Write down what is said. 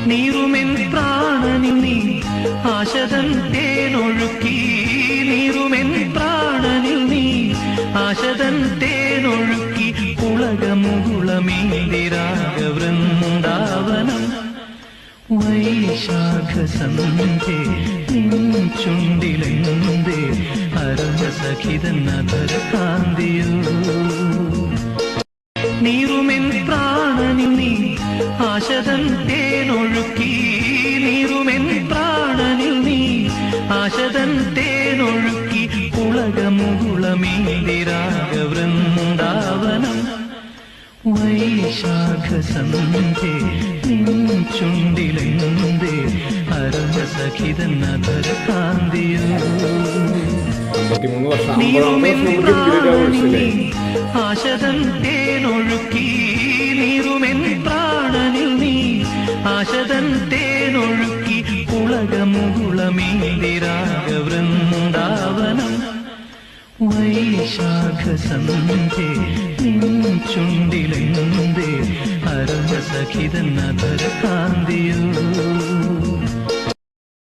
നീറുമെൻ പ്രാണനിൽ നീ ആശതൻ തേനൊഴുക്കി നീറുമെൻ പ്രാണനിൽ നീ ആശതൻ തേനൊഴുക്കി പുളകമുകുളമേന്തിരാഗ വൃന്ദാവനം വൈശാഖസന്ധ്യേ നിൻ ചുണ്ടിലെന്തേ അരസഖിതൻ അധരകാന്തിയോ നീറുമെൻ പ്രാണനിൽ നീ ആശതൻ തേനൊഴുക്കി നീറുമെൻ പ്രാണനിൽ നീ ആശതൻ തേനൊഴുക്കി പുളകമുകുളമേന്തിരാഗ വൃന്ദാവനം വൈശാഖസന്ധ്യേ നിൻ ചുണ്ടിലെന്തേ അരസഖിതൻ അധരകാന്തിയോ നീറുമെൻ പ്രാണനിൽ നീ ആശതൻ തേനൊഴുക്കി നീറുമെൻ പ്രാണനിൽ നീ ആശതൻ തേനൊഴുക്കി പുളകമുകുളമേന്തിരാഗ വൃന്ദാവനം വൈശാഖസന്ധ്യേ നിൻ ചുണ്ടിലെന്തേ അരസഖിതൻ അധരകാന്തിയോ